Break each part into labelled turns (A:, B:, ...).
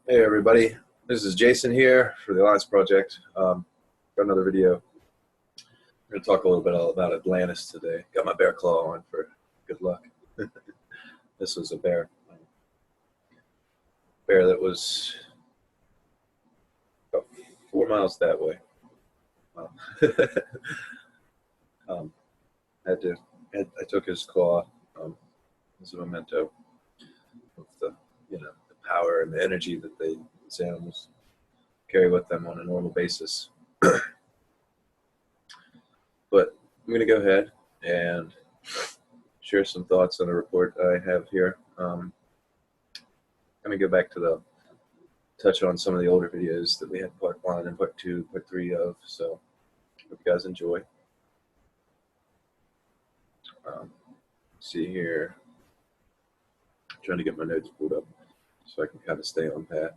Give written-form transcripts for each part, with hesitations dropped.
A: Hey everybody, this is Jason here for the Alliance Project. Got another video. I'm going to talk a little bit about Atlantis today. Got my bear claw on for good luck. This was a bear that was about 4 miles that way. Wow. I took his claw as a memento of the power and the energy that these animals carry with them on a normal basis. But I'm going to go ahead and share some thoughts on a report I have here. I'm going to go back to touch on some of the older videos that we had part 1 and part 2, part 3 of, so hope you guys enjoy. See here, trying to get my notes pulled up so I can kind of stay on path.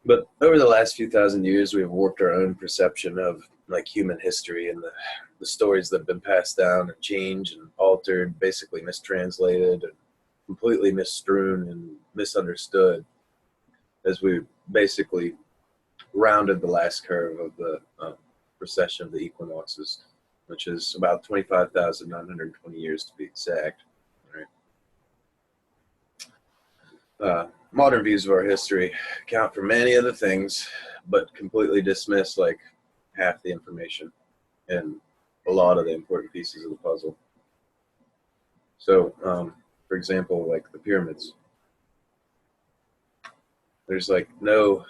A: But over the last few thousand years, we've warped our own perception of human history and the stories that have been passed down and changed and altered, basically mistranslated and completely misstrewn and misunderstood as we basically rounded the last curve of the precession of the equinoxes, which is about 25,920 years to be exact. Right? Modern views of our history account for many of the things, but completely dismiss half the information and a lot of the important pieces of the puzzle. So, for example, the pyramids. There's no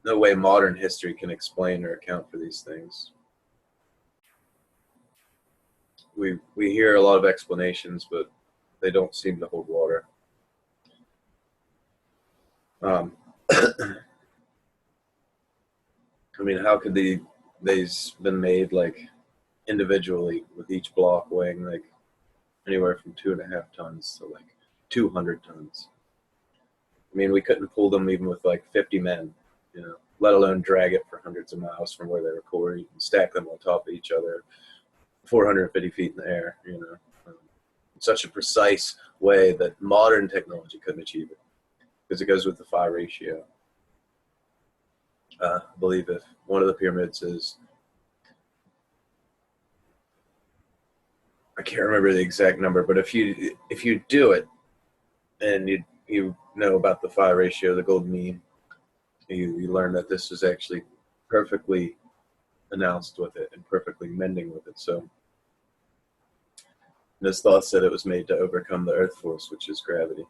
A: way modern history can explain or account for these things. We hear a lot of explanations, but they don't seem to hold water. I mean, how could these been made individually with each block weighing anywhere from 2.5 tons to 200 tons? I mean, we couldn't pull them even with 50 men, let alone drag it for hundreds of miles from where they were quarried and stack them on top of each other, 450 feet in the air, in such a precise way that modern technology couldn't achieve it, because it goes with the phi ratio. I believe if one of the pyramids is, I can't remember the exact number, but if you do it and you know about the phi ratio, the golden mean, you learn that this is actually perfectly announced with it and perfectly mending with it. So this Thoth said it was made to overcome the earth force, which is gravity.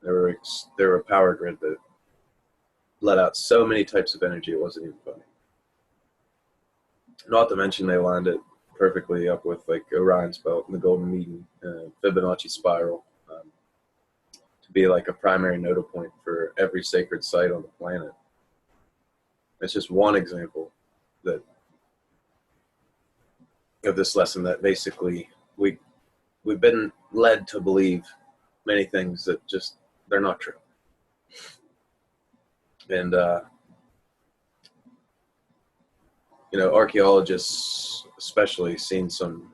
A: There were a power grid that let out so many types of energy it wasn't even funny. Not to mention they lined it perfectly up with Orion's belt and the golden mean, Fibonacci spiral, to be a primary nodal point for every sacred site on the planet. It's just one example of this lesson that basically we've been led to believe many things that just they're not true. And archaeologists especially seen some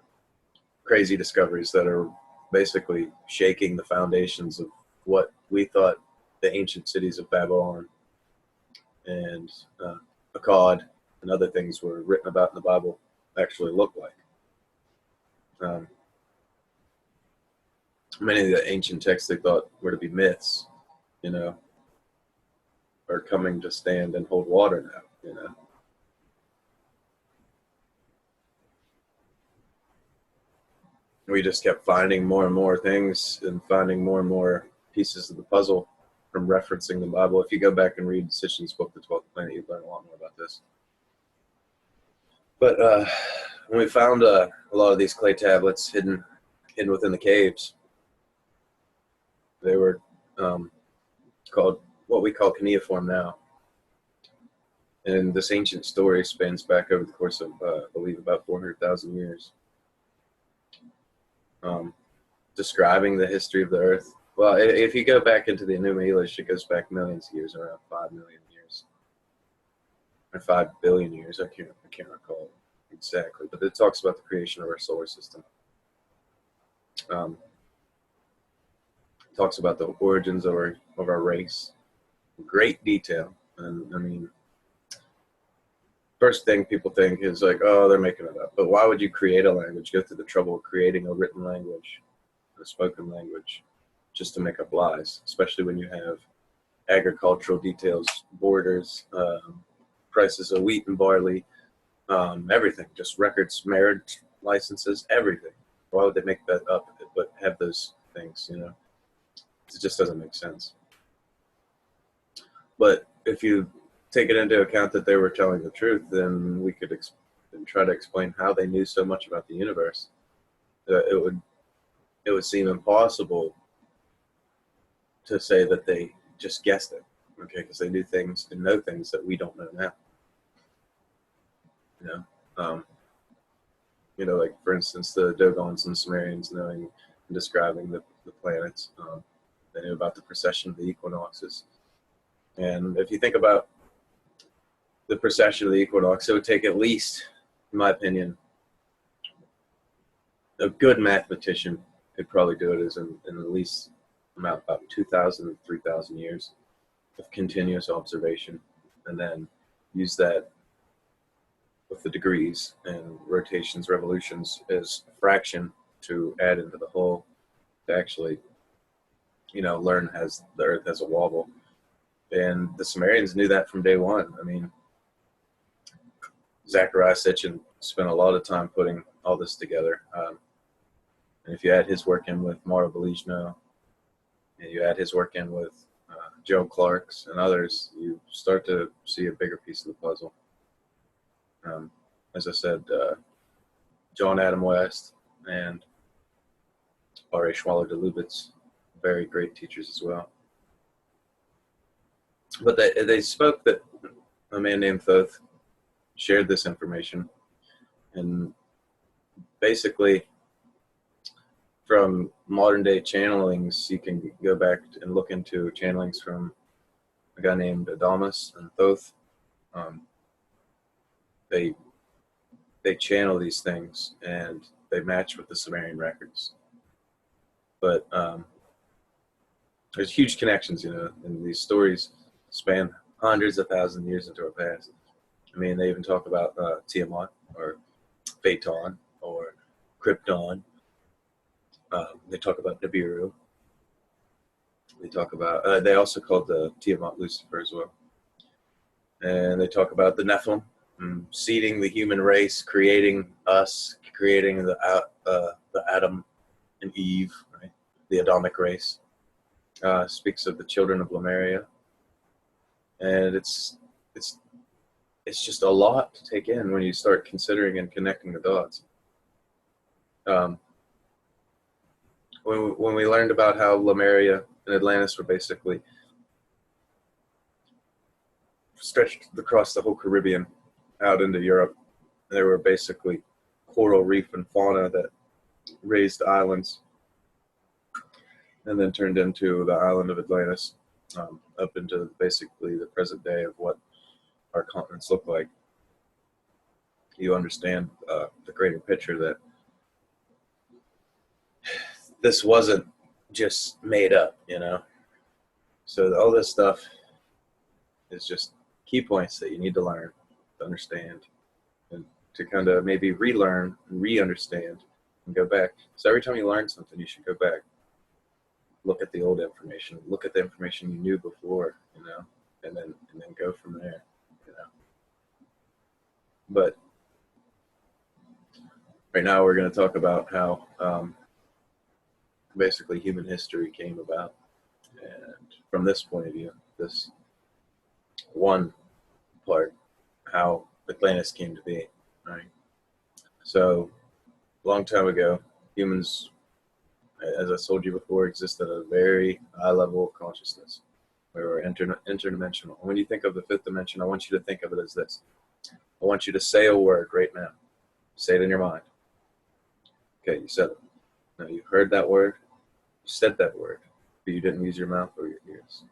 A: crazy discoveries that are basically shaking the foundations of what we thought the ancient cities of Babylon and Akkad and other things were written about in the Bible actually look like. Many of the ancient texts they thought were to be myths, are coming to stand and hold water now, We just kept finding more and more things and finding more and more pieces of the puzzle from referencing the Bible. If you go back and read Sitchin's book, The 12th Planet, you'd learn a lot more about this. But when we found a lot of these clay tablets hidden within the caves, they were called what we call cuneiform now. And this ancient story spans back over the course of, I believe, about 400,000 years. Describing the history of the Earth. Well, if you go back into the Enuma Elish, it goes back millions of years, around 5 million years. Or 5 billion years, I can't recall exactly. But it talks about the creation of our solar system. Talks about the origins of our race, great detail. And I mean, first thing people think is like, oh, they're making it up. But why would you create a language, go through the trouble of creating a written language, a spoken language, just to make up lies, especially when you have agricultural details, borders, prices of wheat and barley, everything, just records, marriage licenses, everything. Why would they make that up but have those things, you know? It just doesn't make sense. But if you take it into account that they were telling the truth, then we could try to explain how they knew so much about the universe. It would seem impossible to say that they just guessed it, okay? Because they knew things and know things that we don't know now. You know, like for instance, the Dogons and Sumerians knowing and describing the planets. They knew about the precession of the equinoxes. And if you think about the precession of the equinox, it would take at least, in my opinion, a good mathematician could probably do it in at least about 2,000 to 3,000 years of continuous observation, and then use that with the degrees and rotations, revolutions as a fraction to add into the whole to actually, you know, learn as the Earth has a wobble. And the Sumerians knew that from day one. I mean, Zachariah Sitchin spent a lot of time putting all this together. And if you add his work in with Mauro Beligno, and you add his work in with Joe Clark's and others, you start to see a bigger piece of the puzzle. As I said, John Adam West and R.A. Schwaller de Lubitz, very great teachers as well. But they spoke that a man named Thoth shared this information, and basically from modern day channelings, you can go back and look into channelings from a guy named Adamus and Thoth. They channel these things and they match with the Sumerian records. But there's huge connections, you know, and these stories span hundreds of thousands of years into our past. I mean, they even talk about Tiamat or Phaeton or Krypton. They talk about Nibiru. They talk about, they also called the Tiamat Lucifer as well. And they talk about the Nephilim, seeding the human race, creating us, creating the Adam and Eve, right? The Adamic race. Speaks of the children of Lemuria. And it's just a lot to take in when you start considering and connecting the dots. When we learned about how Lemuria and Atlantis were basically stretched across the whole Caribbean out into Europe, there were basically coral reef and fauna that raised islands and then turned into the island of Atlantis, up into basically the present day of what our continents look like. You understand the greater picture that this wasn't just made up, you know? So all this stuff is just key points that you need to learn, to understand, and to kind of maybe relearn, re-understand, and go back. So every time you learn something, you should go back. Look at the old information. Look at the information you knew before, you know, and then go from there, you know. But right now we're going to talk about how basically human history came about, and from this point of view, this one part, how Atlantis came to be, right? So a long time ago, humans, as I told you before, existed at a very high level of consciousness. We were interdimensional. When you think of the fifth dimension, I want you to think of it as this. I want you to say a word right now. Say it in your mind. Okay, you said it. Now you heard that word, you said that word, but you didn't use your mouth or your ears.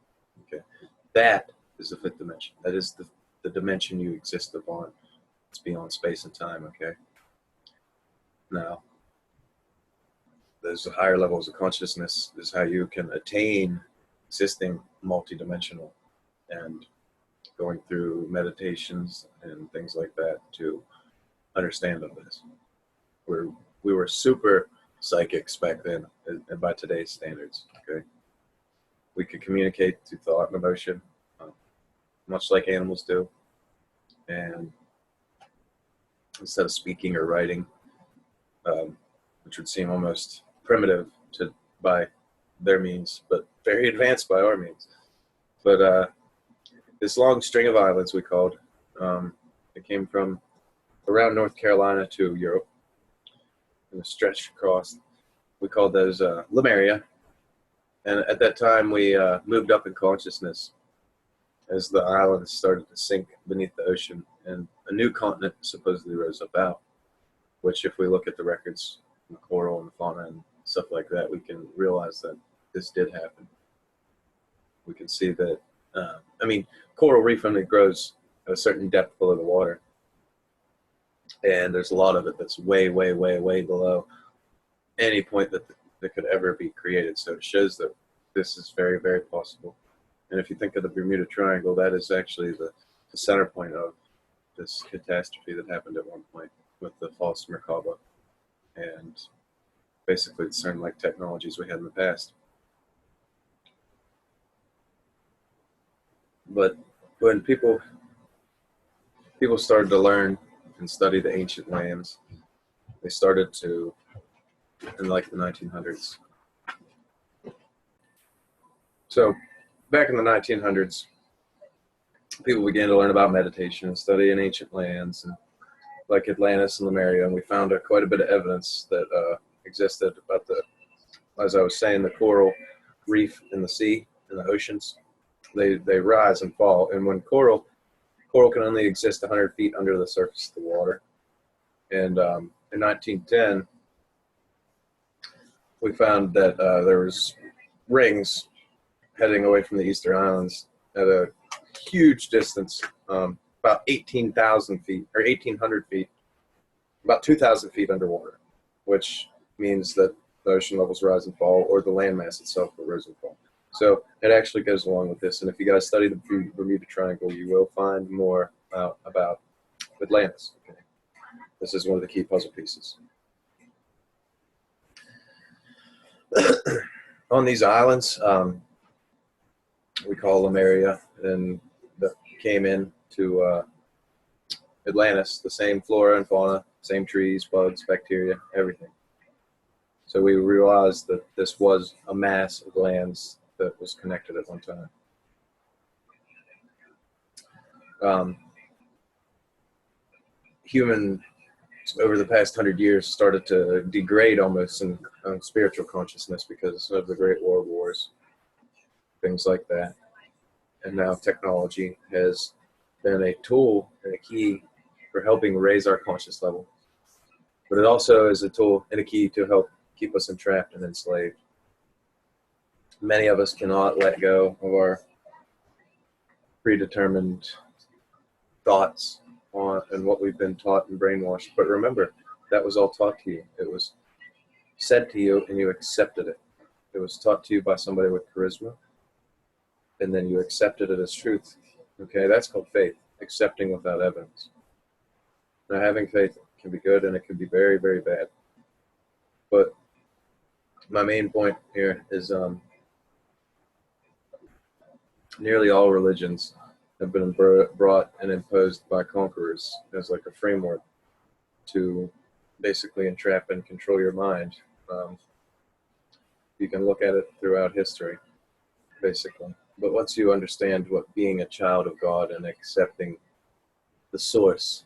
A: Okay, that is the fifth dimension. That is the dimension you exist upon. It's beyond space and time, okay? Now, those higher levels of consciousness is how you can attain existing multidimensional and going through meditations and things like that to understand all this. We were super psychics back then, and by today's standards. Okay, we could communicate through thought and emotion, much like animals do, and instead of speaking or writing, which would seem almost primitive by their means, but very advanced by our means. But this long string of islands we called, it came from around North Carolina to Europe, and stretched across. We called those Lemuria, and at that time we moved up in consciousness as the islands started to sink beneath the ocean, and a new continent supposedly rose up out, which if we look at the records, the coral and the fauna and stuff like that, we can realize that this did happen. We can see that, coral reef only grows at a certain depth below the water, and there's a lot of it that's way, way, way, way below any point that could ever be created. So it shows that this is very, very possible. And if you think of the Bermuda Triangle, that is actually the center point of this catastrophe that happened at one point with the false Merkaba and basically the CERN-like technologies we had in the past. But when people started to learn and study the ancient lands, they started to, in like the 1900s. So back in the 1900s, people began to learn about meditation and study in ancient lands, and like Atlantis and Lemuria, and we found quite a bit of evidence that existed about as I was saying, the coral reef in the sea, in the oceans. They rise and fall, and when coral can only exist 100 feet under the surface of the water. And in 1910, we found that there was rings heading away from the Eastern Islands at a huge distance, about 18,000 feet, or 1,800 feet, about 2,000 feet underwater, which means that the ocean levels rise and fall, or the landmass itself will rise and fall. So it actually goes along with this. And if you guys study the Bermuda Triangle, you will find more about Atlantis. Okay? This is one of the key puzzle pieces. On these islands, we call Lemuria, and that came in to Atlantis, the same flora and fauna, same trees, bugs, bacteria, everything. So we realized that this was a mass of lands that was connected at one time. Humans, over the past 100 years, started to degrade almost in spiritual consciousness because of the Great World Wars, things like that. And now technology has been a tool and a key for helping raise our conscious level. But it also is a tool and a key to help keep us entrapped and enslaved. Many of us cannot let go of our predetermined thoughts and what we've been taught and brainwashed. But remember, that was all taught to you. It was said to you and you accepted it. It was taught to you by somebody with charisma, and then you accepted it as truth. Okay, that's called faith, accepting without evidence. Now, having faith can be good and it can be very, very bad. But my main point here is nearly all religions have been brought and imposed by conquerors as like a framework to basically entrap and control your mind. You can look at it throughout history, basically. But once you understand what being a child of God and accepting the source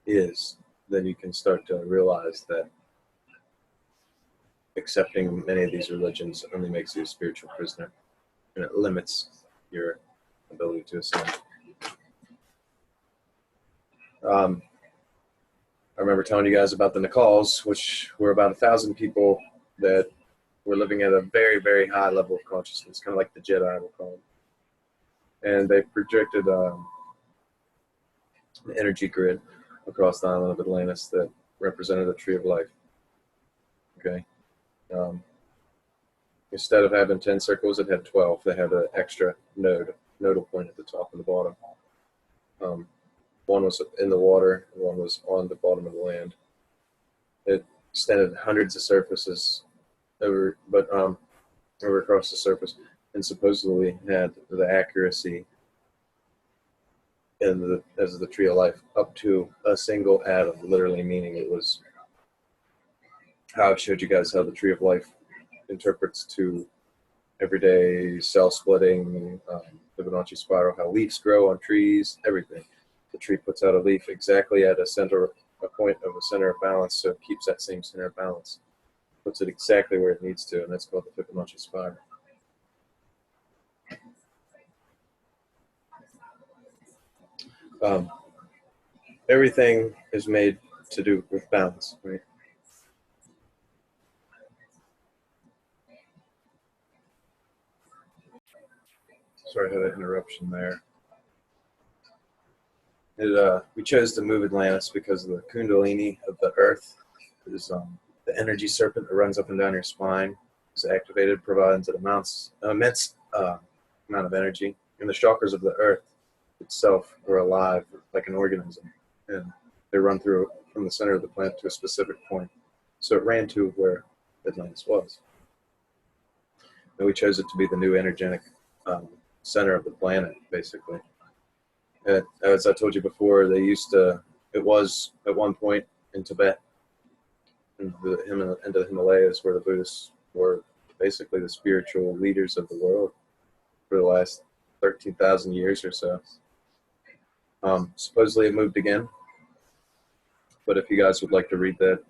A: is, then you can start to realize that accepting many of these religions only makes you a spiritual prisoner, and it limits your ability to ascend. I remember telling you guys about the Nakals, which were about 1,000 people that were living at a very, very high level of consciousness, kind of like the Jedi, we'll call them. And they projected an energy grid across the island of Atlantis that represented a tree of life. Okay. Instead of having 10 circles, it had 12. They had an extra node nodal point at the top and the bottom. One was in the water, and one was on the bottom of the land. It extended hundreds of surfaces over across the surface, and supposedly had the accuracy as the tree of life up to a single atom, literally meaning it was how I've showed you guys how the tree of life interprets to everyday cell splitting, Fibonacci spiral, how leaves grow on trees, everything. The tree puts out a leaf exactly at a point of a center of balance, so it keeps that same center of balance. Puts it exactly where it needs to, and that's called the Fibonacci spiral. Everything is made to do with balance, right? Sorry, I had an interruption there. We chose to move Atlantis because of the Kundalini of the Earth. Is the energy serpent that runs up and down your spine is activated, provides an immense amount of energy. And the chakras of the Earth itself are alive, like an organism, and they run through from the center of the planet to a specific point. So it ran to where Atlantis was. And we chose it to be the new energetic center of the planet, basically. And as I told you before, it was at one point in Tibet, into the Himalayas, where the Buddhists were basically the spiritual leaders of the world for the last 13,000 years or so. Supposedly it moved again, but if you guys would like to read that,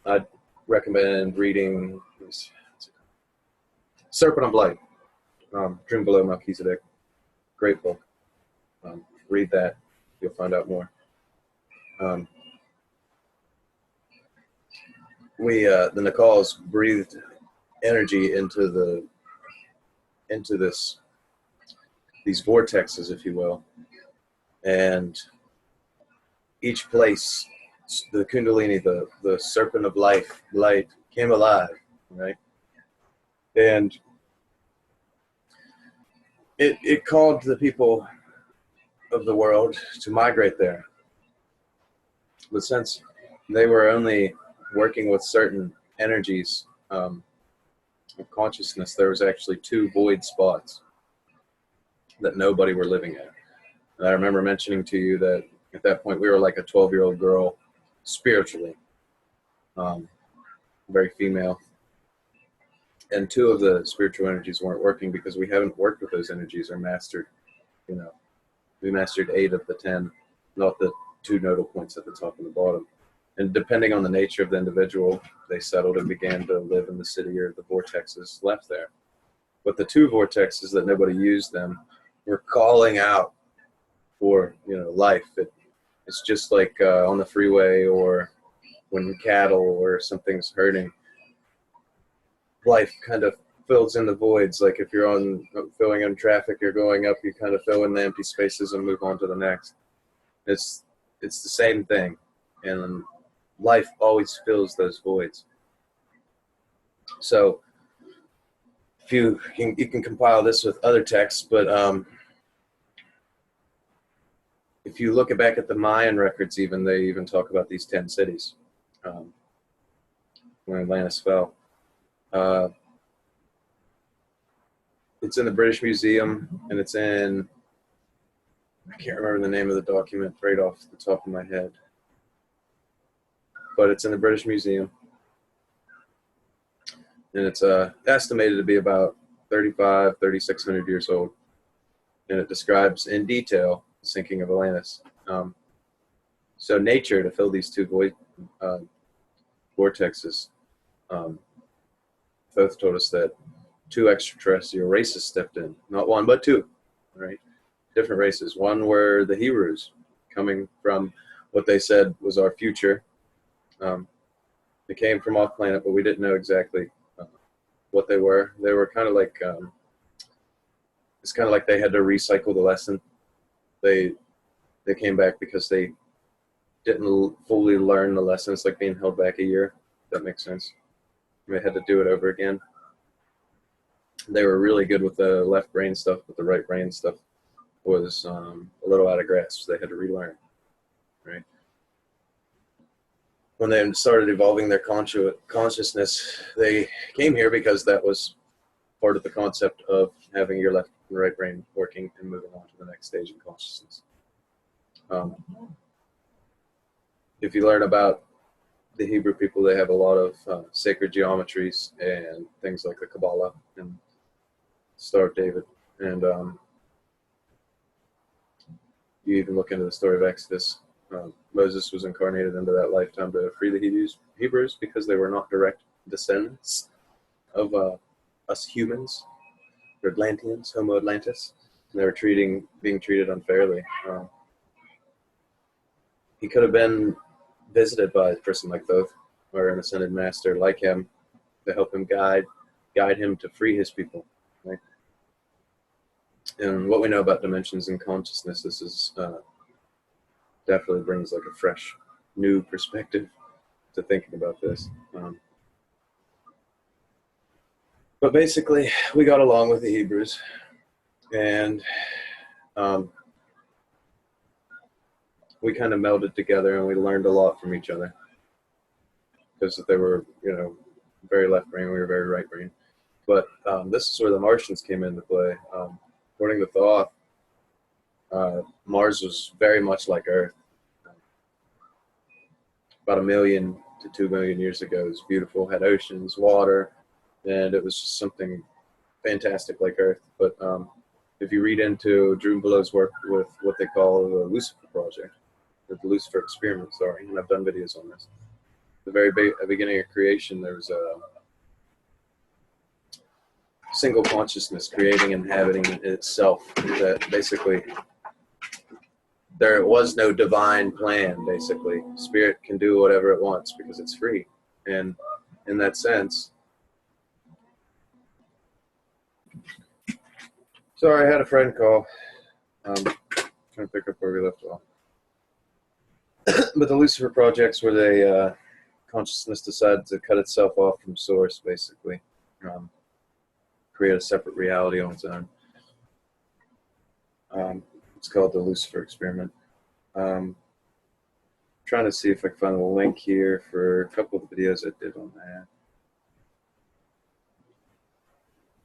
A: I'd recommend reading Serpent of Light, Dream Below Melchizedek. Great book. Read that, you'll find out more. The Nakals breathed energy into these vortexes, if you will, and each place, the Kundalini, the serpent of light came alive, right? And it called the people of the world to migrate there. But since they were only working with certain energies of consciousness, there was actually 2 void spots that nobody were living at. And I remember mentioning to you that at that point we were like a 12-year-old girl spiritually, very female. And 2 of the spiritual energies weren't working because we haven't worked with those energies or mastered, we mastered 8 of the 10, not the 2 nodal points at the top and the bottom. And depending on the nature of the individual, they settled and began to live in the city, or the vortexes left there. But the 2 vortexes that nobody used them were calling out for, life. It's just like on the freeway, or when cattle or something's hurting. Life kind of fills in the voids. Like if you're filling in traffic, you're going up, you kind of fill in the empty spaces and move on to the next. It's the same thing, and life always fills those voids. So you can compile this with other texts, but if you look back at the Mayan records, they even talk about these 10 cities when Atlantis fell. It's in the British Museum, and it's in, I can't remember the name of the document right off the top of my head, but it's in the British Museum, and it's estimated to be about 3,600 years old, and it describes in detail the sinking of Atlantis. So nature, to fill these 2 vortexes, Thoth told us that 2 extraterrestrial races stepped in, not 1 but 2, right? Different races. One were the Hebrews, coming from what they said was our future. They came from off planet, but we didn't know exactly what they were. They were kind of like it's kind of like they had to recycle the lesson. They came back because they didn't fully learn the lesson. It's like being held back a year. If that makes sense. They had to do it over again. they were really good with the left brain stuff, but the right brain stuff was a little out of grasp. So they had to relearn, right? When they started evolving their consciousness, they came here because that was part of the concept of having your left and right brain working and moving on to the next stage of consciousness. If you learn about the Hebrew people, they have a lot of sacred geometries and things like the Kabbalah and Star of David. And you even look into the story of Exodus. Moses was incarnated into that lifetime to free the Hebrews because they were not direct descendants of us humans, the Atlanteans, Homo Atlantis. And they were being treated unfairly. He could have been visited by a person like Thoth or an ascended master like him to help him guide him to free his people. Right? And what we know about dimensions and consciousness, this is definitely brings like a fresh, new perspective to thinking about this. But basically, we got along with the Hebrews, and we kind of melded together, and we learned a lot from each other because they were, very left brain, we were very right brain. But this is where the Martians came into play. According to Thoth, Mars was very much like Earth. About 1 million to 2 million years ago, it was beautiful, had oceans, water, and it was just something fantastic like Earth. But if you read into Drew Below's work with what they call the Lucifer Project, or the Lucifer Experiment, sorry, and I've done videos on this. The very beginning of creation, there was a single consciousness creating and inhabiting itself. That basically, there was no divine plan, basically. Spirit can do whatever it wants because it's free. And in that sense, sorry, I had a friend call. Trying to pick up where we left off. But the Lucifer projects where they, consciousness decided to cut itself off from source, basically. Create a separate reality on its own. It's called the Lucifer Experiment. Trying to see if I can find a link here for a couple of videos I did on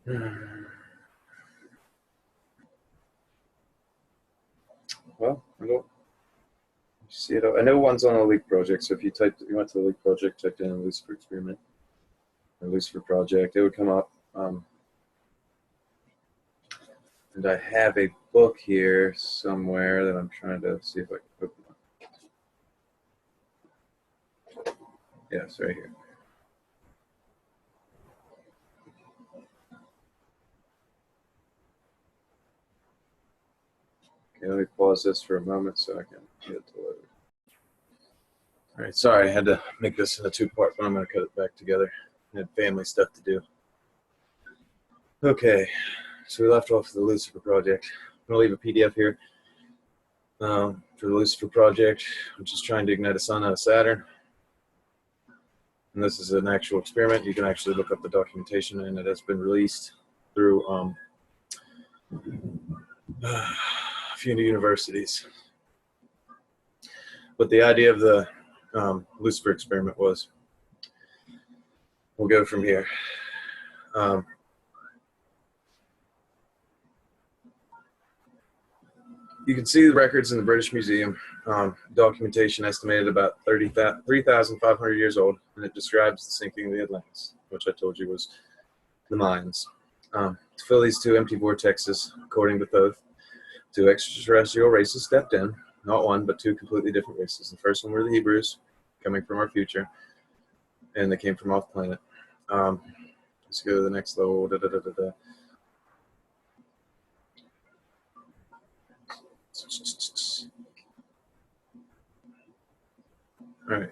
A: that. Well, I don't see it. I know one's on a Leak project, so if you went to the Leak project, typed in Lucifer Experiment or Lucifer Project, it would come up. And I have a book here somewhere that I'm trying to see if I can open up. Yeah, it's right here. Okay, let me pause this for a moment so I can get it to load. All right, sorry, I had to make this in a two-part, but I'm going to cut it back together. I had family stuff to do. Okay, so we left off the Lucifer Project. I'm going to leave a PDF here for the Lucifer Project, which is trying to ignite a sun out of Saturn. And this is an actual experiment. You can actually look up the documentation, and it has been released through a few universities. But the idea of the Lucifer Experiment was, we'll go from here. You can see the records in the British Museum. Documentation estimated about 3,500 years old, and it describes the sinking of the Atlantis, which I told you was the Mayans. To fill these two empty vortexes, according to Thoth, two extraterrestrial races stepped in, not one, but two completely different races. The first one were the Hebrews, coming from our future, and they came from off planet. Let's go to the next level. All right,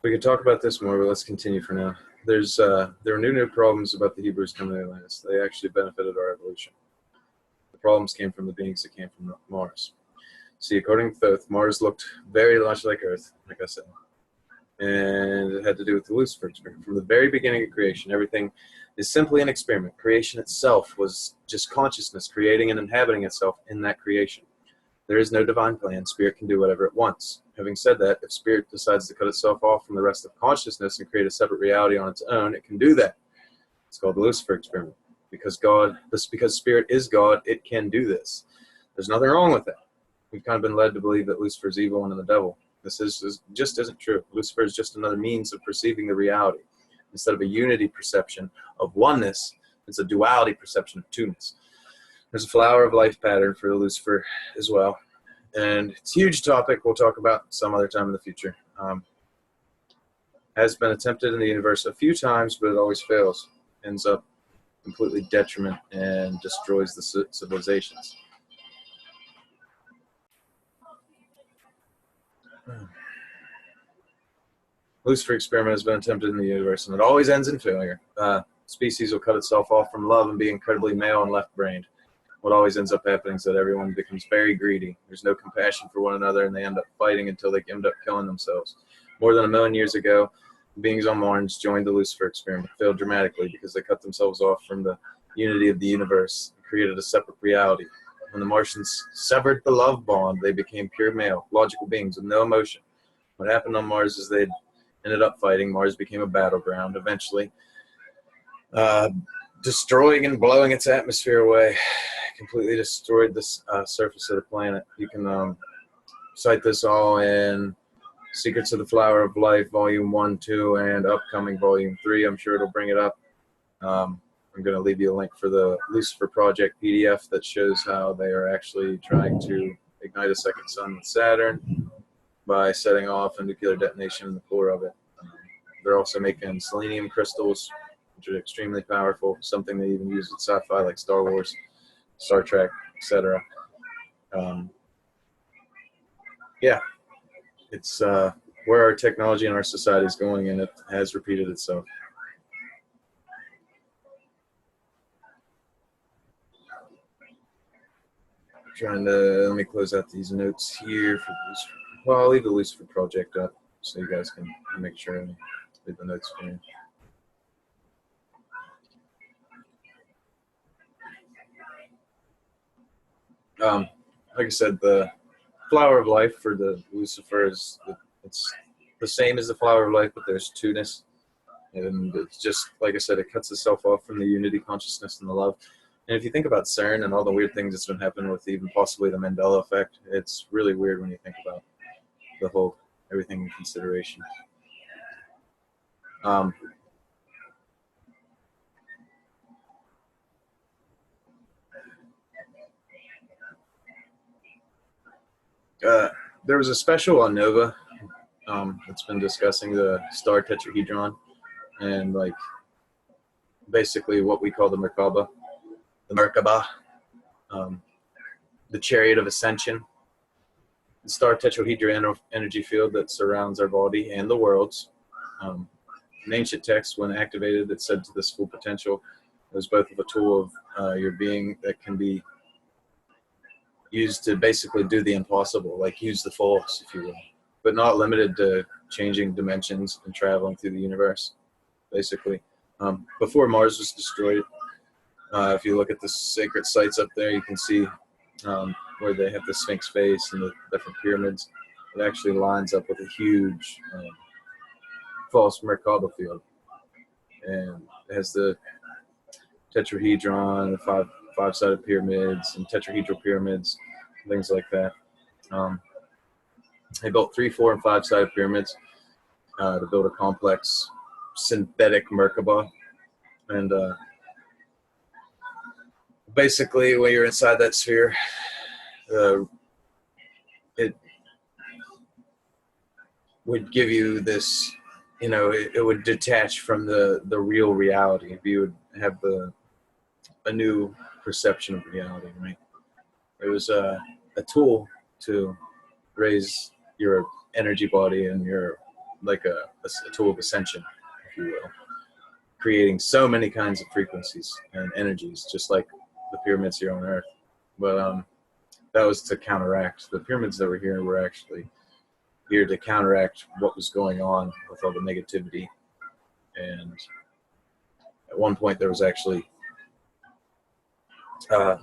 A: we could talk about this more, but let's continue for now. There were new problems about the Hebrews coming to Atlantis. They actually benefited our evolution. The problems came from the beings that came from Mars. See, according to Thoth, Mars looked very much like Earth, like I said. And it had to do with the Lucifer experiment. From the very beginning of creation, everything is simply an experiment. Creation itself was just consciousness creating and inhabiting itself in that creation. There is no divine plan. Spirit can do whatever it wants. Having said that, if spirit decides to cut itself off from the rest of consciousness and create a separate reality on its own, it can do that. It's called the Lucifer experiment. Because spirit is God, it can do this. There's nothing wrong with that. We've kind of been led to believe that Lucifer is evil and the devil. This just isn't true. Lucifer is just another means of perceiving the reality. Instead of a unity perception of oneness, it's a duality perception of two-ness. There's a flower of life pattern for Lucifer as well. And it's a huge topic we'll talk about some other time in the future. Has been attempted in the universe a few times, but it always fails. Ends up completely detriment and destroys the civilizations. Lucifer experiment has been attempted in the universe, and it always ends in failure. Species will cut itself off from love and be incredibly male and left-brained. What always ends up happening is that everyone becomes very greedy. There's no compassion for one another, and they end up fighting until they end up killing themselves. More than 1 million years ago, beings on Mars joined the Lucifer experiment, failed dramatically because they cut themselves off from the unity of the universe and created a separate reality. When the Martians severed the love bond, they became pure male, logical beings with no emotion. What happened on Mars is they ended up fighting. Mars became a battleground, eventually destroying and blowing its atmosphere away. Completely destroyed the surface of the planet. You can cite this all in Secrets of the Flower of Life, Volume 1, 2, and upcoming Volume 3. I'm sure it'll bring it up. I'm going to leave you a link for the Lucifer Project PDF that shows how they are actually trying to ignite a second sun with Saturn by setting off a nuclear detonation in the core of it. They're also making selenium crystals, which are extremely powerful, something they even use with sci-fi like Star Wars, Star Trek, etc. Yeah, it's where our technology and our society is going, and it has repeated itself. Let me close out these notes here for Lucifer. Well, I'll leave the Lucifer Project up so you guys can make sure and leave the notes for you. Like I said, the flower of life for the Lucifer it's the same as the flower of life, but there's two-ness. And it's just, like I said, it cuts itself off from the unity consciousness and the love. And if you think about CERN and all the weird things that's been happening with even possibly the Mandela effect, it's really weird when you think about the whole, everything in consideration. There was a special on Nova that's been discussing the star tetrahedron and like basically what we call the Merkaba, the chariot of ascension, the star tetrahedron energy field that surrounds our body and the worlds. In ancient texts, when activated, it said to this full potential, it was both of a tool of your being that can be used to basically do the impossible, like use the force, if you will, but not limited to changing dimensions and traveling through the universe, basically. Before Mars was destroyed, if you look at the sacred sites up there, you can see where they have the Sphinx face and the different pyramids. It actually lines up with a huge false Merkaba field. And it has the tetrahedron, the five-sided pyramids, and tetrahedral pyramids, things like that. They built 3, 4, and 5-sided pyramids to build a complex synthetic Merkaba. And basically, when you're inside that sphere, it would give you this, you know, it would detach from the real reality. You would have a new perception of reality, right? It was a tool to raise your energy body and your, like a tool of ascension, if you will, creating so many kinds of frequencies and energies, just like the pyramids here on Earth. But that was to counteract the pyramids that were here were actually here to counteract what was going on with all the negativity. And at one point there was actually a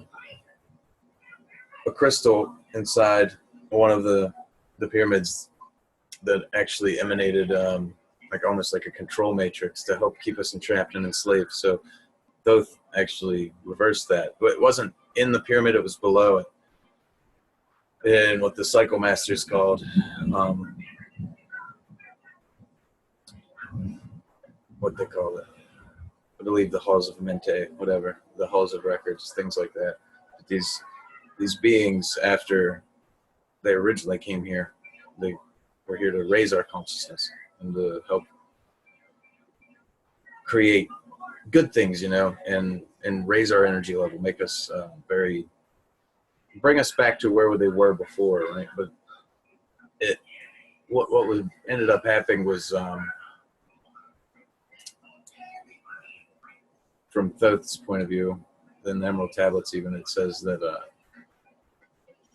A: crystal inside one of the pyramids that actually emanated like almost like a control matrix to help keep us entrapped and enslaved. So Thoth actually reversed that, but it wasn't in the pyramid, it was below it. And what the cycle masters called what they call it, I believe the halls of Mente, whatever, the halls of records, things like that. These beings, after they originally came here, they were here to raise our consciousness and to help create good things, you know, and raise our energy level, make us bring us back to where they were before, right? But what ended up happening was from Thoth's point of view, in the Emerald Tablets even, it says that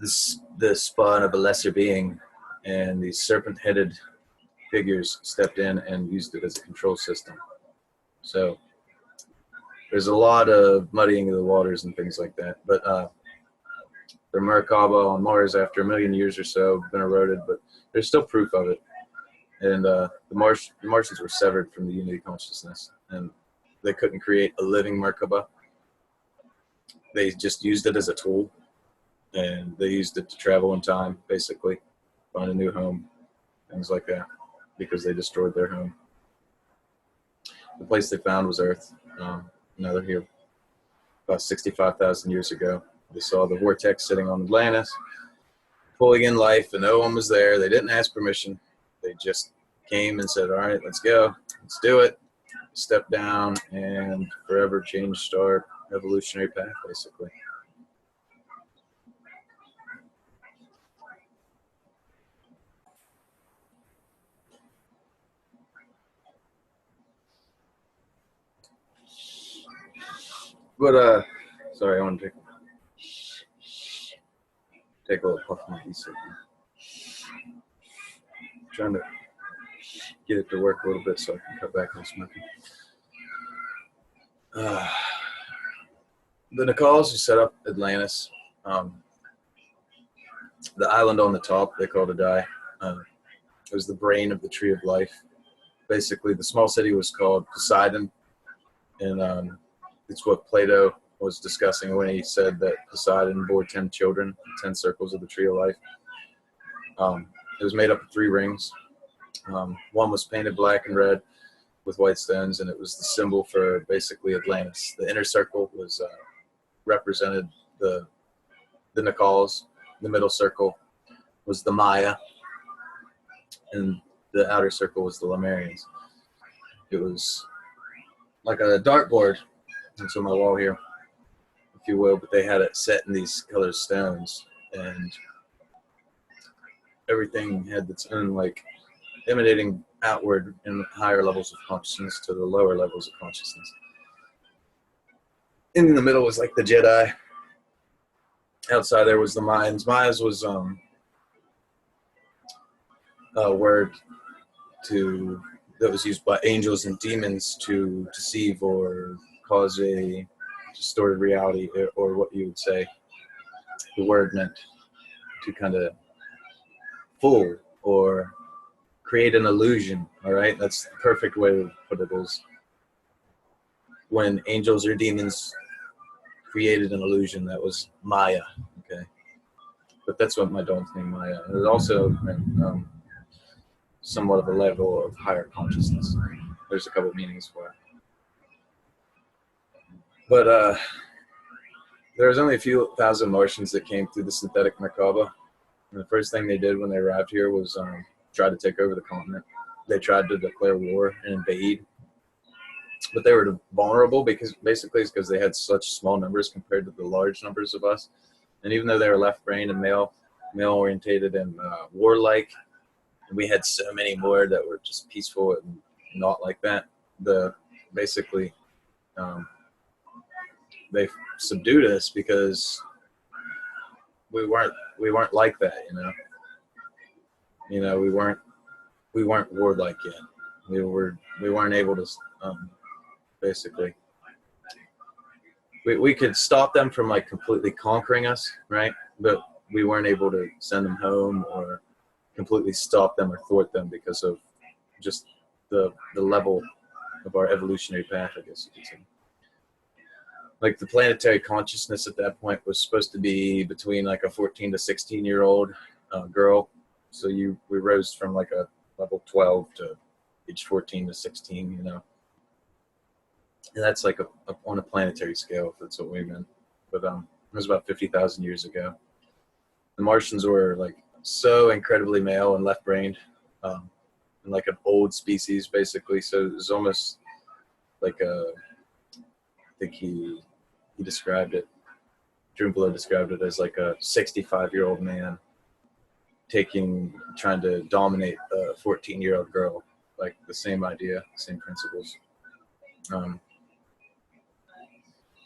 A: the spawn of a lesser being and these serpent-headed figures stepped in and used it as a control system. So there's a lot of muddying of the waters and things like that. But the Merkaba on Mars, after 1 million years or so, have been eroded, but there's still proof of it. And the Martians were severed from the unity consciousness, and they couldn't create a living Merkaba. They just used it as a tool, and they used it to travel in time, basically, find a new home, things like that, because they destroyed their home. The place they found was Earth. Now they're here about 65,000 years ago. They saw the vortex sitting on Atlantis, pulling in life, and no one was there. They didn't ask permission. They just came and said, all right, let's go. Let's do it. Step down and forever changed our evolutionary path, basically. But sorry, I want to take a little puff of my e-cig. Trying to get it to work a little bit so I can cut back on smoking. The Nicals who set up Atlantis, the island on the top they called Adai, it was the brain of the tree of life. Basically, the small city was called Poseidon, and it's what Plato was discussing when he said that Poseidon bore 10 children, 10 circles of the tree of life. It was made up of 3 rings. One was painted black and red with white stones, and it was the symbol for basically Atlantis. The inner circle was represented the Nicals. The middle circle was the Maya, and the outer circle was the Lemurians. It was like a dartboard onto my wall here, if you will, but they had it set in these colored stones, and everything had its own, like, emanating outward in higher levels of consciousness to the lower levels of consciousness. In the middle was like the Jedi. Outside there was the Mayans. Mayas was a word that was used by angels and demons to deceive or cause a distorted reality, or what you would say the word meant to kind of fool or create an illusion. All right, that's the perfect way to put it, is when angels or demons created an illusion, that was Maya. Okay, but that's what my dog's name, Maya. It also meant somewhat of a level of higher consciousness. There's a couple meanings for it, but there was only a few thousand Martians that came through the synthetic Merkaba, and the first thing they did when they arrived here was try to take over the continent. They tried to declare war and invade, but they were vulnerable because basically it's because they had such small numbers compared to the large numbers of us. And even though they were left-brained and male-orientated and warlike, and we had so many more that were just peaceful and not like that, basically they subdued us because we weren't like that, you know. You know, we weren't warlike yet. We weren't able to basically. We could stop them from like completely conquering us, right? But we weren't able to send them home or completely stop them or thwart them because of just the level of our evolutionary path, I guess you could say. Like the planetary consciousness at that point was supposed to be between like a 14 to 16-year-old girl. So we rose from like a level 12 to age 14 to 16, you know. And that's like on a planetary scale, if that's what we meant. But it was about 50,000 years ago. The Martians were like so incredibly male and left-brained, and like an old species, basically. So it was almost like I think he described it, Drumbelow described it as like a 65-year-old man trying to dominate a 14-year-old girl. Like the same idea, same principles.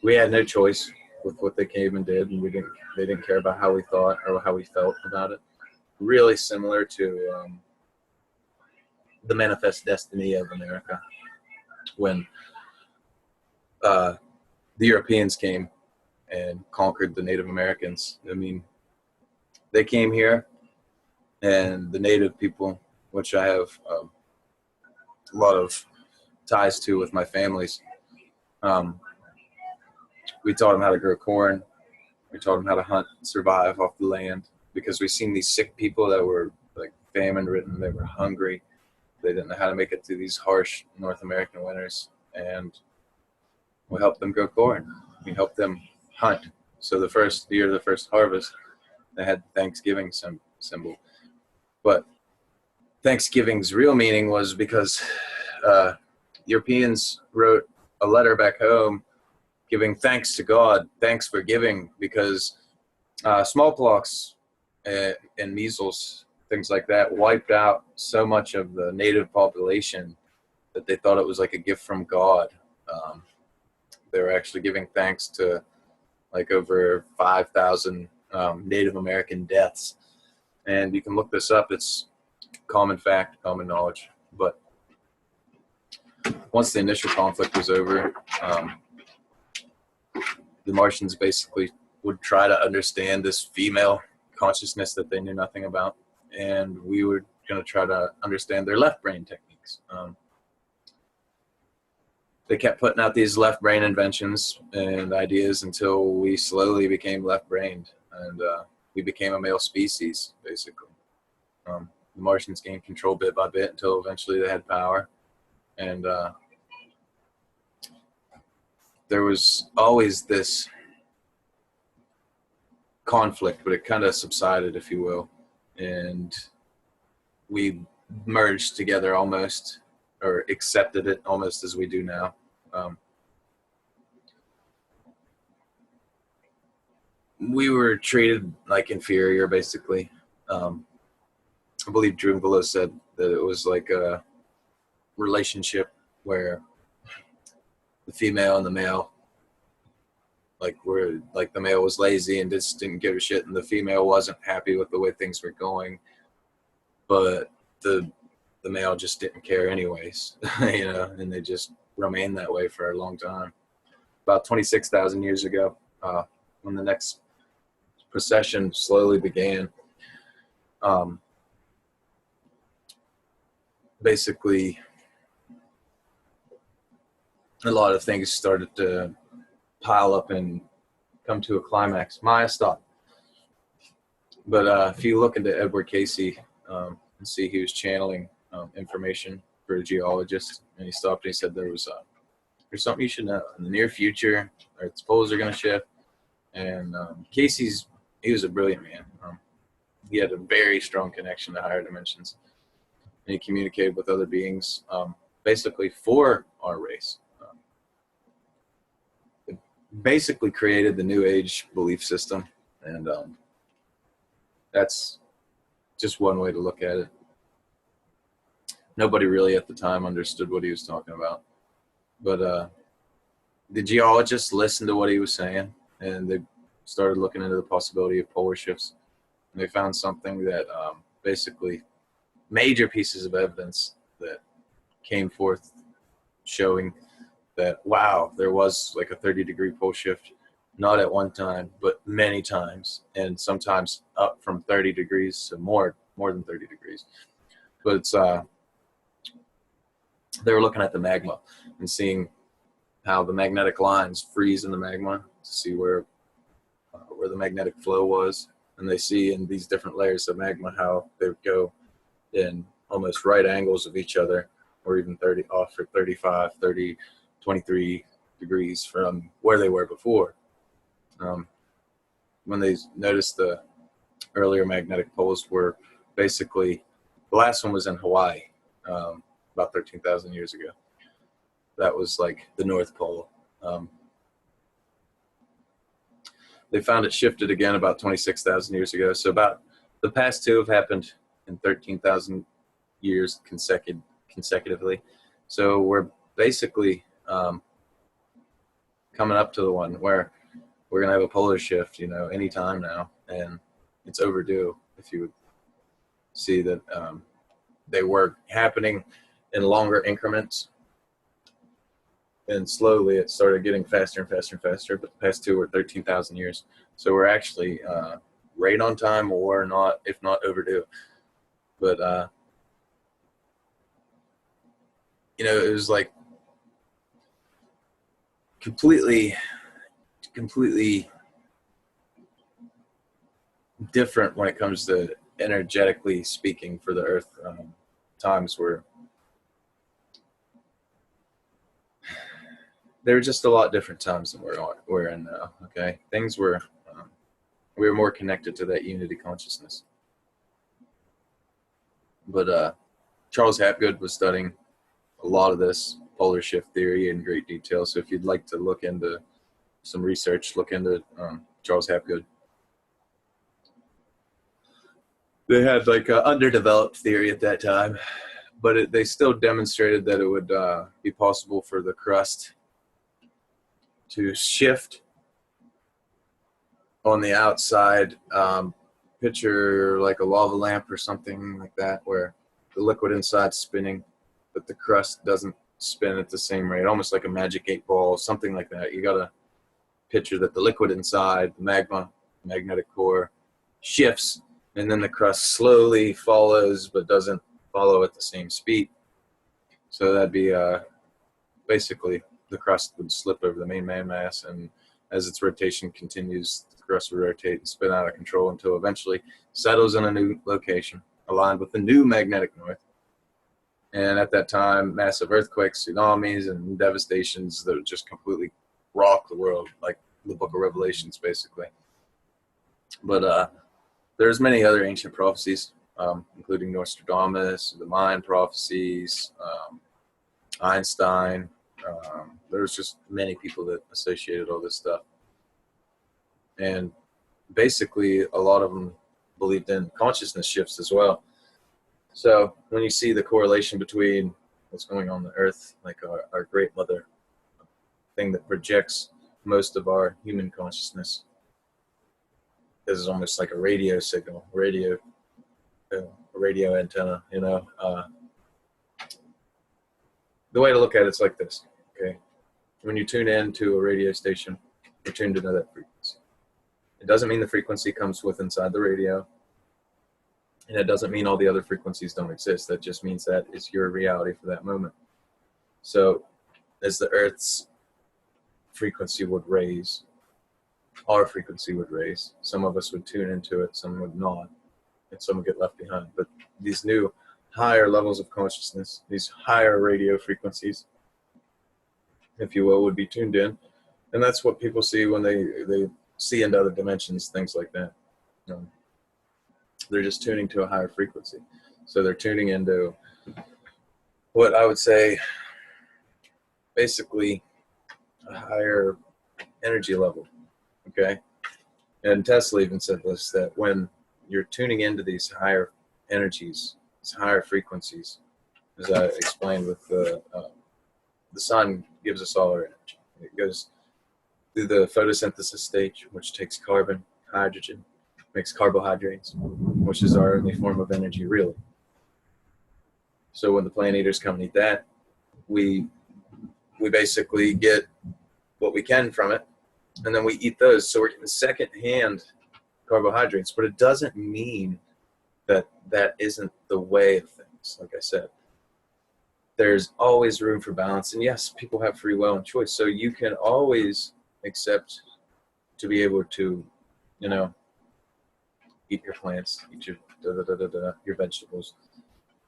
A: We had no choice with what they came and did, and they didn't care about how we thought or how we felt about it. Really similar to the manifest destiny of America when the Europeans came and conquered the Native Americans. I mean, they came here, and the Native people, which I have a lot of ties to with my families, we taught them how to grow corn. We taught them how to hunt and survive off the land, because we seen these sick people that were like famine-ridden. They were hungry. They didn't know how to make it through these harsh North American winters, and we helped them grow corn. We helped them hunt. So the first year of the first harvest, they had Thanksgiving symbol. But Thanksgiving's real meaning was because Europeans wrote a letter back home giving thanks to God, thanks for giving, because smallpox and measles, things like that, wiped out so much of the native population that they thought it was like a gift from God. They were actually giving thanks to like over 5,000 Native American deaths. And you can look this up. It's common fact, common knowledge. But once the initial conflict was over, the Martians basically would try to understand this female consciousness that they knew nothing about. And we were going to try to understand their left brain techniques. They kept putting out these left brain inventions and ideas until we slowly became left brained, and we became a male species, basically. The Martians gained control bit by bit until eventually they had power. And there was always this conflict, but it kind of subsided, if you will. And we merged together almost, or accepted it almost as we do now. We were treated like inferior, basically. I believe Drumbelow said that it was like a relationship where the female and the male, like the male was lazy and just didn't give a shit, and the female wasn't happy with the way things were going, but the male just didn't care anyways, you know, and they just remained that way for a long time. About 26,000 years ago, when the next procession slowly began, basically a lot of things started to pile up and come to a climax. Maya, stop. But if you look into Edward Casey and see he was channeling information for a geologist, and he stopped and he said there's something you should know. In the near future, Earth's poles are going to shift. And he was a brilliant man. He had a very strong connection to higher dimensions. And he communicated with other beings, basically for our race. It basically created the New Age belief system. And that's just one way to look at it. Nobody really at the time understood what he was talking about. But the geologists listened to what he was saying, and they started looking into the possibility of polar shifts. And they found something that basically major pieces of evidence that came forth showing that, wow, there was like a 30-degree pole shift, not at one time, but many times, and sometimes up from 30 degrees to more than 30 degrees. But it's, they were looking at the magma and seeing how the magnetic lines freeze in the magma to see where the magnetic flow was. And they see in these different layers of magma how they would go in almost right angles of each other, or even 30 off for 35, 30, 23 degrees from where they were before. When they noticed the earlier magnetic poles were basically, the last one was in Hawaii about 13,000 years ago. That was like the North Pole. They found it shifted again about 26,000 years ago. So about the past two have happened in 13,000 years consecutively. So we're basically coming up to the one where we're going to have a polar shift, you know, anytime now. And it's overdue. If you would see that they were happening in longer increments. And slowly it started getting faster and faster and faster, but the past two were 13,000 years. So we're actually right on time, or not, if not overdue. But, you know, it was like completely different when it comes to energetically speaking for the Earth. Times were, they were just a lot different times than we're in now. Okay, things were, we were more connected to that unity consciousness. But Charles Hapgood was studying a lot of this polar shift theory in great detail. So if you'd like to look into some research, look into Charles Hapgood. They had like an underdeveloped theory at that time, but they still demonstrated that it would be possible for the crust to shift on the outside. Picture like a lava lamp or something like that, where the liquid inside's spinning, but the crust doesn't spin at the same rate, almost like a magic 8-ball, something like that. You gotta picture that the liquid inside, the magma, magnetic core, shifts, and then the crust slowly follows, but doesn't follow at the same speed. So that'd be basically the crust would slip over the main landmass, and as its rotation continues, the crust would rotate and spin out of control until eventually settles in a new location, aligned with the new magnetic north. And at that time, massive earthquakes, tsunamis, and devastations that would just completely rock the world, like the Book of Revelations, basically. But there's many other ancient prophecies, including Nostradamus, the Mayan prophecies, Einstein. There's just many people that associated all this stuff. And basically, a lot of them believed in consciousness shifts as well. So when you see the correlation between what's going on the Earth, like our great mother, thing that projects most of our human consciousness, is almost like a radio signal, a radio antenna, you know. The way to look at it's like this, okay? When you tune in to a radio station, you're tuned into that frequency. It doesn't mean the frequency comes with inside the radio, and it doesn't mean all the other frequencies don't exist. That just means that is your reality for that moment. So as the Earth's frequency would raise, our frequency would raise. Some of us would tune into it, some would not, and some would get left behind. But these new higher levels of consciousness, these higher radio frequencies, if you will, would be tuned in. And that's what people see when they see into other dimensions, things like that. They're just tuning to a higher frequency. So they're tuning into what I would say basically a higher energy level, okay? And Tesla even said this, that when you're tuning into these higher energies, these higher frequencies, as I explained with the sun gives us all our energy. It goes through the photosynthesis stage, which takes carbon, hydrogen, makes carbohydrates, which is our only form of energy, really. So when the plant eaters come and eat that, we basically get what we can from it, and then we eat those. So we're getting secondhand carbohydrates, but it doesn't mean that that isn't the way of things. Like I said, there's always room for balance, and yes, people have free will and choice, so you can always accept to be able to, you know, eat your plants, eat your your vegetables,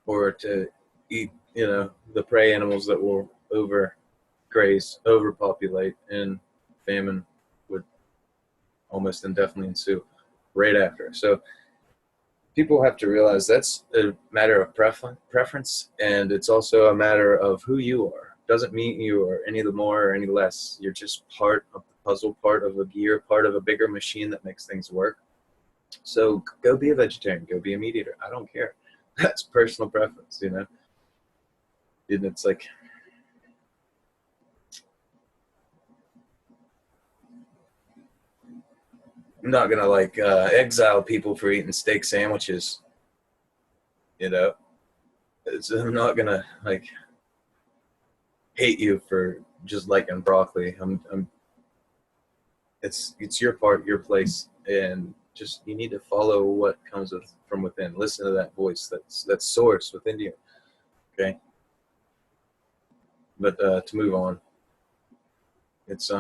A: or to eat, you know, the prey animals that will overgraze, overpopulate, and famine would almost indefinitely ensue right after. So people have to realize that's a matter of preference, and it's also a matter of who you are. Doesn't mean you are any the more or any less. You're just part of the puzzle, part of a gear, part of a bigger machine that makes things work. So go be a vegetarian, go be a meat eater. I don't care. That's personal preference, you know. And it's like, I'm not gonna like exile people for eating steak sandwiches, you know. I'm not gonna like hate you for just liking broccoli. It's your part, your place, and just you need to follow what comes from within. Listen to that voice, that source within you. Okay. But to move on, it's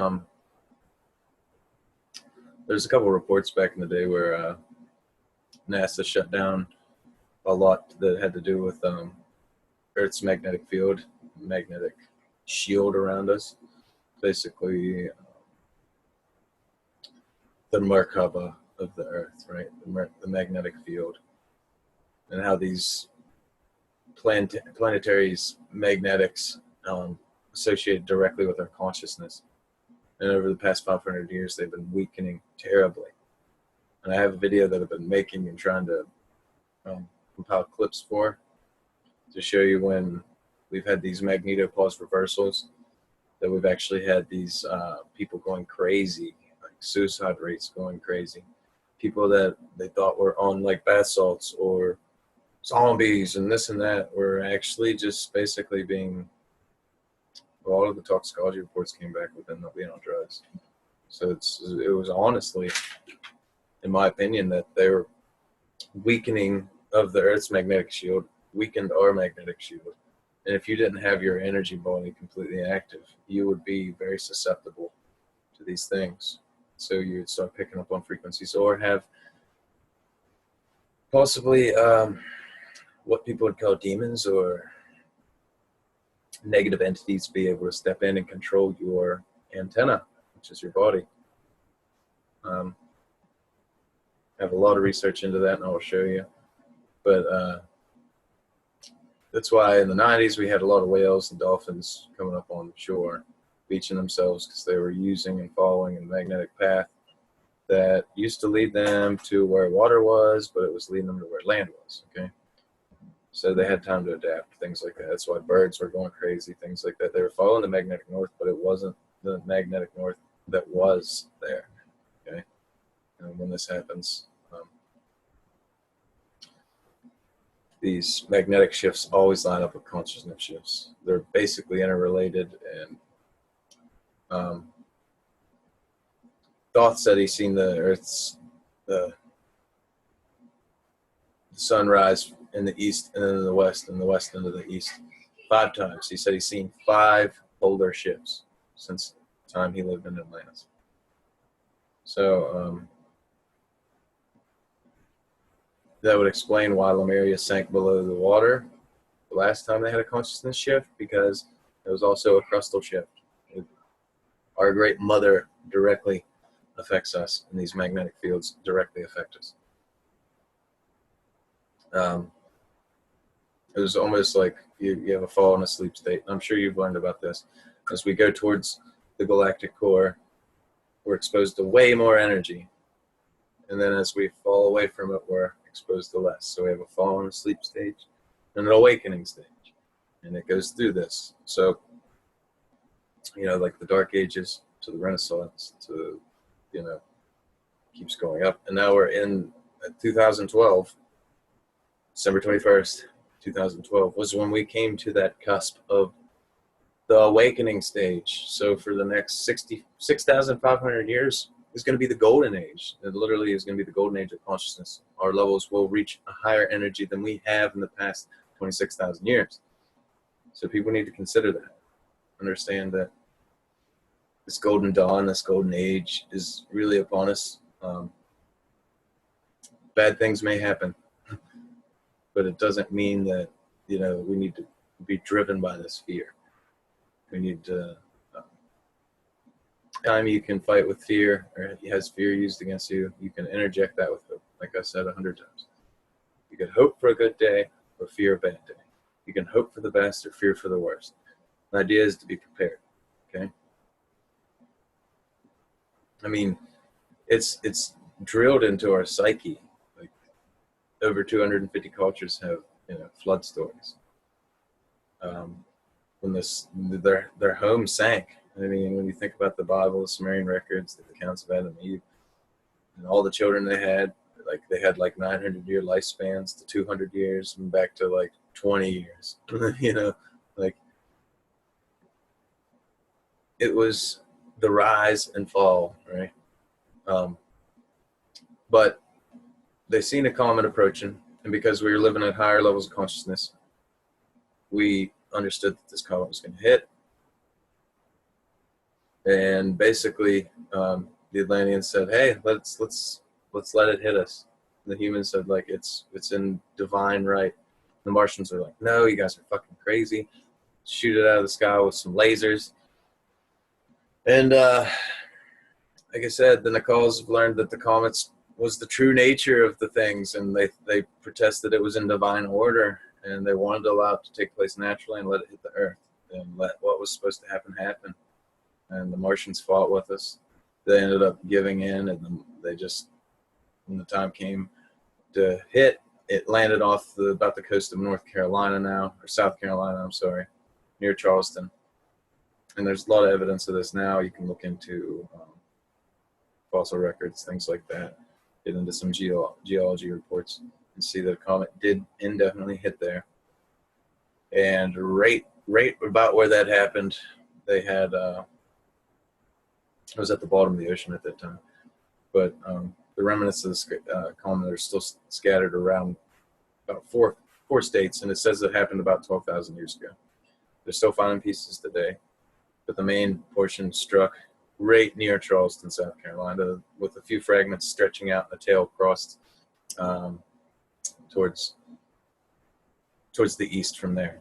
A: there's a couple of reports back in the day where NASA shut down a lot that had to do with Earth's magnetic field, magnetic shield around us. Basically, the Merkaba of the Earth, right? The magnetic field, and how these planetaries magnetics associated directly with our consciousness. And over the past 500 years, they've been weakening terribly. And I have a video that I've been making and trying to compile clips for to show you when we've had these magnetopause reversals, that we've actually had these people going crazy, like suicide rates going crazy. People that they thought were on like bath salts or zombies and this and that were actually just basically being, all of the toxicology reports came back with them not being on drugs. So it was honestly, in my opinion, that they were weakening of the Earth's magnetic shield, weakened our magnetic shield. And if you didn't have your energy body completely active, you would be very susceptible to these things. So you would start picking up on frequencies or have possibly what people would call demons or negative entities be able to step in and control your antenna, which is your body. I have a lot of research into that, and I will show you. But that's why in the 90s we had a lot of whales and dolphins coming up on shore, beaching themselves because they were using and following a magnetic path that used to lead them to where water was, but it was leading them to where land was, okay? So they had time to adapt, things like that. That's why birds were going crazy, things like that. They were following the magnetic north, but it wasn't the magnetic north that was there, okay? And when this happens, these magnetic shifts always line up with consciousness shifts. They're basically interrelated, and Thoth said he's seen the Earth's the sunrise in the east and then in the west, and the west into the east 5 times. He said he's seen 5 polar shifts since the time he lived in Atlantis. So that would explain why Lemuria sank below the water the last time they had a consciousness shift, because it was also a crustal shift. Our great mother directly affects us, and these magnetic fields directly affect us. It was almost like you have a fall in a sleep state. I'm sure you've learned about this. As we go towards the galactic core, we're exposed to way more energy. And then as we fall away from it, we're exposed to less. So we have a fall in a sleep stage and an awakening stage. And it goes through this. So, you know, like the Dark Ages to the Renaissance to, you know, keeps going up. And now we're in 2012, December 21st, 2012, was when we came to that cusp of the awakening stage. So for the next 6,500 years is going to be the golden age. It literally is going to be the golden age of consciousness. Our levels will reach a higher energy than we have in the past 26,000 years. So people need to consider that. Understand that this golden dawn, this golden age is really upon us. Bad things may happen, but it doesn't mean that, you know, we need to be driven by this fear. We need to, time you can fight with fear, or has fear used against you, you can interject that with hope. Like I said 100 times. You can hope for a good day or fear a bad day. You can hope for the best or fear for the worst. The idea is to be prepared, okay? I mean, it's drilled into our psyche. Like, over 250 cultures have, you know, flood stories. When their home sank. I mean, when you think about the Bible, the Sumerian records, the accounts of Adam and Eve, and all the children they had like 900-year lifespans to 200 years and back to like 20 years. You know, like, it was the rise and fall, right? But they seen a comet approaching, and because we were living at higher levels of consciousness, we understood that this comet was going to hit. And basically, the Atlanteans said, "Hey, let's let it hit us." And the humans said, like, it's in divine right. The Martians are like, "No, you guys are fucking crazy. Shoot it out of the sky with some lasers." And like I said, the Nichols learned that the comets was the true nature of the things, and they protested it was in divine order, and they wanted to allow it to take place naturally and let it hit the Earth and let what was supposed to happen happen. And the Martians fought with us. They ended up giving in, and they just, when the time came to hit, it landed off about the coast of North Carolina now, or South Carolina, I'm sorry, near Charleston. And there's a lot of evidence of this now. You can look into fossil records, things like that, get into some geology reports, and see that a comet did indefinitely hit there. And right about where that happened, they had, it was at the bottom of the ocean at that time, but the remnants of the comet are still scattered around about four states, and it says it happened about 12,000 years ago. They're still finding pieces today, but the main portion struck right near Charleston, South Carolina, with a few fragments stretching out, and the tail crossed towards the east from there.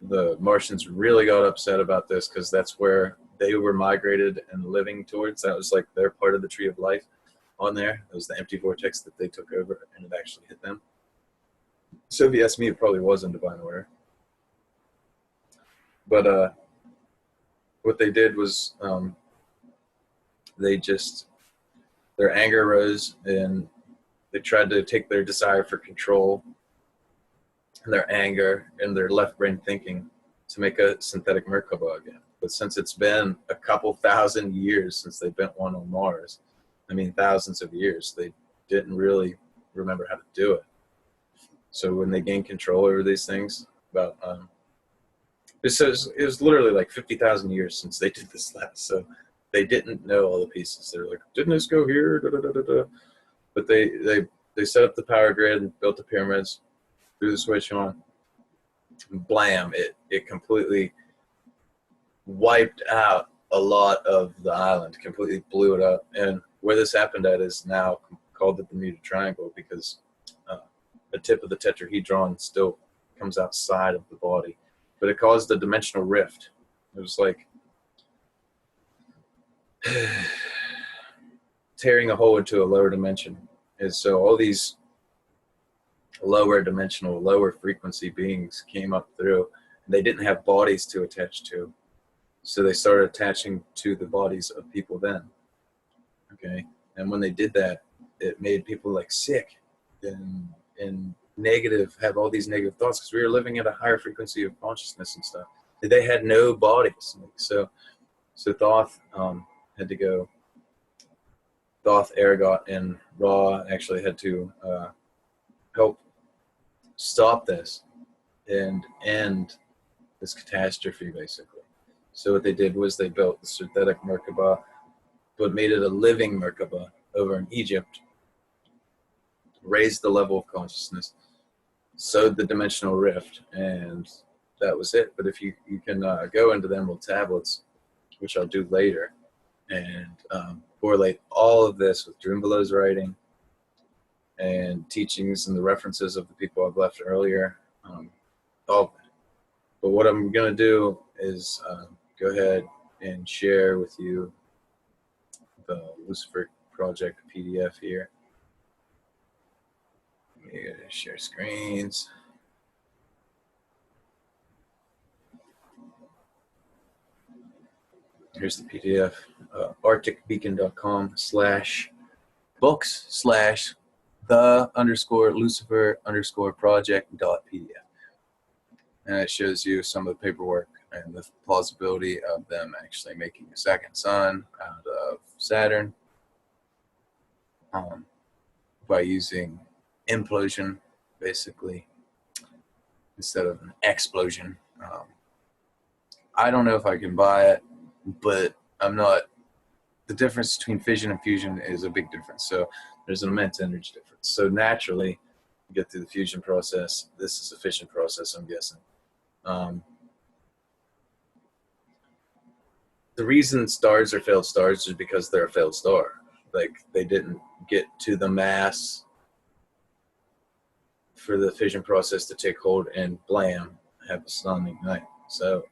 A: The Martians really got upset about this because that's where they were migrated and living towards. That was like their part of the tree of life on there. It was the empty vortex that they took over, and it actually hit them. So if you ask me, it probably was in divine order. But what they did was their anger rose, and they tried to take their desire for control and their anger and their left brain thinking to make a synthetic Merkaba again. But since it's been a couple thousand years since they bent one on Mars, I mean thousands of years, they didn't really remember how to do it. So when they gained control over these things, about it was literally like 50,000 years since they did this last. So they didn't know all the pieces. They were like, didn't this go here? Da, da, da, da, da. But they set up the power grid and built the pyramids, threw the switch on, and blam, it completely wiped out a lot of the island, completely blew it up. And where this happened at is now called the Bermuda Triangle, because the tip of the tetrahedron still comes outside of the body. But it caused a dimensional rift. It was like tearing a hole into a lower dimension. And so all these lower dimensional, lower frequency beings came up through, and they didn't have bodies to attach to. So they started attaching to the bodies of people then. Okay. And when they did that, it made people like sick and negative, have all these negative thoughts, because we were living at a higher frequency of consciousness and stuff. They had no bodies. So Thoth had to go. Thoth, Ergot, and Ra actually had to help stop this and end this catastrophe, basically. So what they did was they built the synthetic Merkaba, but made it a living Merkaba over in Egypt, raised the level of consciousness, sewed the dimensional rift, and that was it. But if you can go into the Emerald Tablets, which I'll do later, and correlate all of this with Drunvalo's writing and teachings and the references of the people I've left earlier. But what I'm going to do is go ahead and share with you the Lucifer Project PDF here. Let me share screens. Here's the PDF, arcticbeacon.com/the_Lucifer_project.pdf. And it shows you some of the paperwork and the plausibility of them actually making a second sun out of Saturn by using implosion, basically, instead of an explosion. I don't know if I can buy it, but I'm not. The difference between fission and fusion is a big difference. So there's an immense energy difference. So naturally, you get through the fusion process. This is a fission process, I'm guessing. The reason stars are failed stars is because they're a failed star. Like, they didn't get to the mass for the fission process to take hold and blam, have the sun ignite. So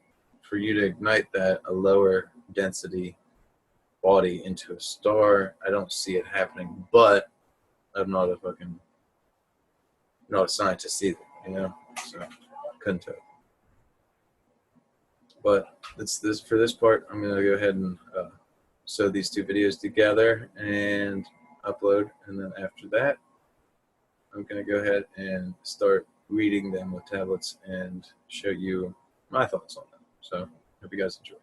A: for you to ignite that, a lower density body into a star, I don't see it happening, but I'm not a scientist either, you know, so couldn't tell. But it's this for this part. I'm going to go ahead and sew these two videos together and upload, and then after that I'm going to go ahead and start reading them with tablets and show you my thoughts on them. So hope you guys enjoy.